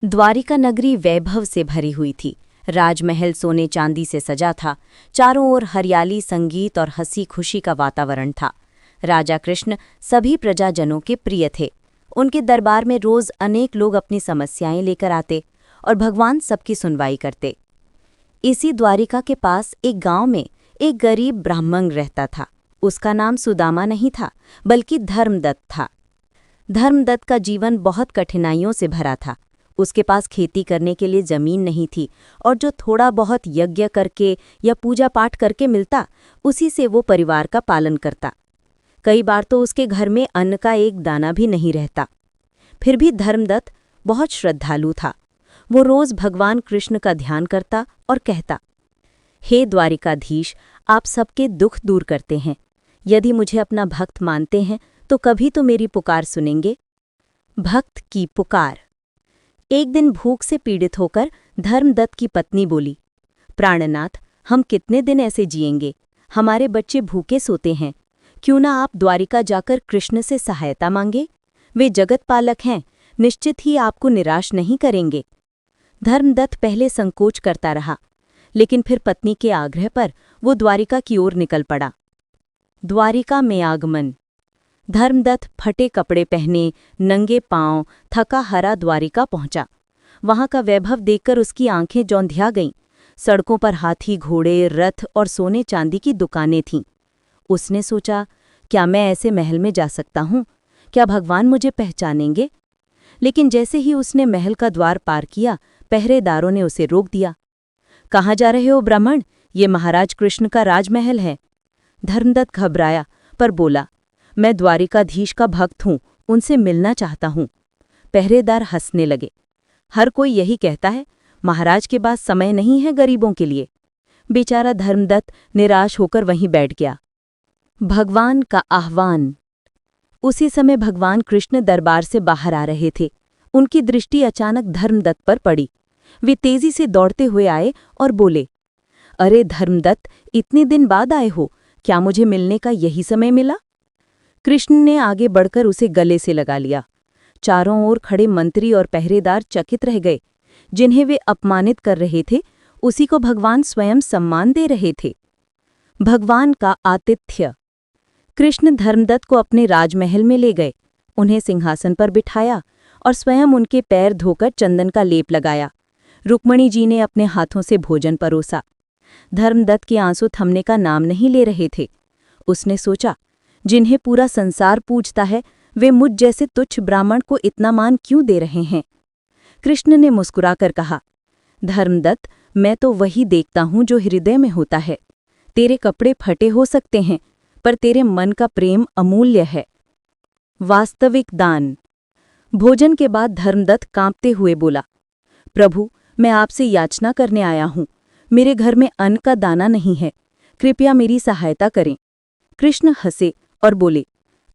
द्वारिका नगरी वैभव से भरी हुई थी। राजमहल सोने चांदी से सजा था। चारों ओर हरियाली, संगीत और हंसी खुशी का वातावरण था। राजा कृष्ण सभी प्रजाजनों के प्रिय थे। उनके दरबार में रोज अनेक लोग अपनी समस्याएं लेकर आते और भगवान सबकी सुनवाई करते। इसी द्वारिका के पास एक गांव में एक गरीब ब्राह्मण रहता था। उसका नाम सुदामा नहीं था, बल्कि धर्मदत्त था। धर्मदत्त का जीवन बहुत कठिनाइयों से भरा था। उसके पास खेती करने के लिए जमीन नहीं थी और जो थोड़ा बहुत यज्ञ करके या पूजा पाठ करके मिलता, उसी से वो परिवार का पालन करता। कई बार तो उसके घर में अन्न का एक दाना भी नहीं रहता। फिर भी धर्मदत्त बहुत श्रद्धालु था। वो रोज भगवान कृष्ण का ध्यान करता और कहता, हे द्वारिकाधीश, आप सबके दुख दूर करते हैं। यदि मुझे अपना भक्त मानते हैं तो कभी तो मेरी पुकार सुनेंगे। भक्त की पुकार। एक दिन भूख से पीड़ित होकर धर्मदत्त की पत्नी बोली, प्राणनाथ, हम कितने दिन ऐसे जिएंगे? हमारे बच्चे भूखे सोते हैं। क्यों ना आप द्वारिका जाकर कृष्ण से सहायता मांगे? वे जगत पालक हैं, निश्चित ही आपको निराश नहीं करेंगे। धर्मदत्त पहले संकोच करता रहा, लेकिन फिर पत्नी के आग्रह पर वो द्वारिका की ओर निकल पड़ा। द्वारिका में आगमन। धर्मदत्त फटे कपड़े पहने, नंगे पांव, थका हरा द्वारिका पहुंचा। वहां का वैभव देखकर उसकी आंखें जौंधिया गईं। सड़कों पर हाथी, घोड़े, रथ और सोने चांदी की दुकानें थीं। उसने सोचा, क्या मैं ऐसे महल में जा सकता हूं? क्या भगवान मुझे पहचानेंगे? लेकिन जैसे ही उसने महल का द्वार पार किया, पहरेदारों ने उसे रोक दिया। कहाँ जा रहे हो ब्राह्मण? ये महाराज कृष्ण का राजमहल है। धर्मदत्त घबराया पर बोला, मैं द्वारिकाधीश का भक्त हूं, उनसे मिलना चाहता हूं। पहरेदार हंसने लगे। हर कोई यही कहता है, महाराज के पास समय नहीं है गरीबों के लिए। बेचारा धर्मदत्त निराश होकर वहीं बैठ गया। भगवान का आह्वान। उसी समय भगवान कृष्ण दरबार से बाहर आ रहे थे। उनकी दृष्टि अचानक धर्मदत्त पर पड़ी। वे तेजी से दौड़ते हुए आए और बोले, अरे धर्मदत्त, इतने दिन बाद आए हो, क्या मुझे मिलने का यही समय मिला? कृष्ण ने आगे बढ़कर उसे गले से लगा लिया। चारों ओर खड़े मंत्री और पहरेदार चकित रह गए। जिन्हें वे अपमानित कर रहे थे, उसी को भगवान स्वयं सम्मान दे रहे थे। भगवान का आतिथ्य। कृष्ण धर्मदत्त को अपने राजमहल में ले गए। उन्हें सिंहासन पर बिठाया और स्वयं उनके पैर धोकर चंदन का लेप लगाया। रुक्मणी जी ने अपने हाथों से भोजन परोसा। धर्मदत्त के आंसू थमने का नाम नहीं ले रहे थे। उसने सोचा, जिन्हें पूरा संसार पूजता है, वे मुझ जैसे तुच्छ ब्राह्मण को इतना मान क्यों दे रहे हैं? कृष्ण ने मुस्कुराकर कहा, धर्मदत्त, मैं तो वही देखता हूं जो हृदय में होता है। तेरे कपड़े फटे हो सकते हैं, पर तेरे मन का प्रेम अमूल्य है। वास्तविक दान। भोजन के बाद धर्मदत्त कांपते हुए बोला, प्रभु, मैं आपसे याचना करने आया हूं। मेरे घर में अन्न का दाना नहीं है, कृपया मेरी सहायता करें। कृष्ण हंसे और बोले,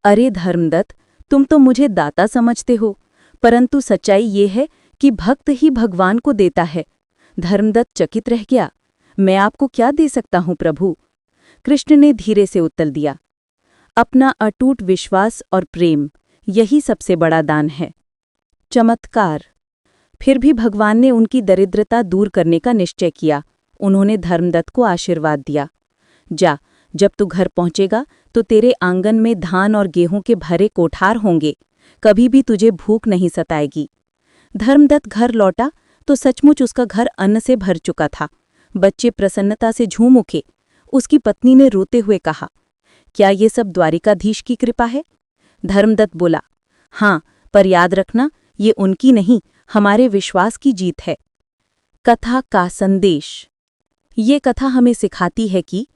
अरे धर्मदत्त, तुम तो मुझे दाता समझते हो, परंतु सच्चाई ये है कि भक्त ही भगवान को देता है। धर्मदत्त चकित रह गया। मैं आपको क्या दे सकता हूं प्रभु? कृष्ण ने धीरे से उत्तर दिया, अपना अटूट विश्वास और प्रेम, यही सबसे बड़ा दान है। चमत्कार। फिर भी भगवान ने उनकी दरिद्रता दूर करने का निश्चय किया। उन्होंने धर्मदत्त को आशीर्वाद दिया, जा, जब तू घर पहुंचेगा तो तेरे आंगन में धान और गेहूं के भरे कोठार होंगे। कभी भी तुझे भूख नहीं सताएगी। धर्मदत्त घर लौटा तो सचमुच उसका घर अन्न से भर चुका था। बच्चे प्रसन्नता से झूम उठे। उसकी पत्नी ने रोते हुए कहा, क्या ये सब द्वारिकाधीश की कृपा है? धर्मदत्त बोला, हाँ, पर याद रखना, ये उनकी नहीं, हमारे विश्वास की जीत है। कथा का संदेश। ये कथा हमें सिखाती है कि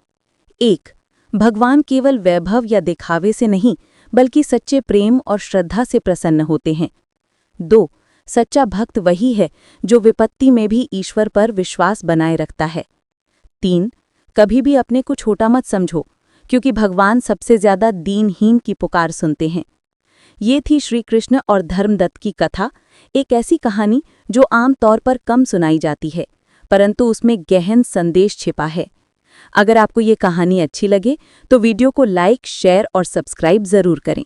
1. भगवान केवल वैभव या दिखावे से नहीं, बल्कि सच्चे प्रेम और श्रद्धा से प्रसन्न होते हैं। 2. सच्चा भक्त वही है जो विपत्ति में भी ईश्वर पर विश्वास बनाए रखता है। 3. कभी भी अपने को छोटा मत समझो, क्योंकि भगवान सबसे ज्यादा दीनहीन की पुकार सुनते हैं। ये थी श्री कृष्ण और धर्मदत्त की कथा, एक ऐसी कहानी जो आम तौर पर कम सुनाई जाती है, परंतु उसमें गहन संदेश छिपा है। अगर आपको ये कहानी अच्छी लगे तो वीडियो को लाइक, शेयर और सब्सक्राइब जरूर करें।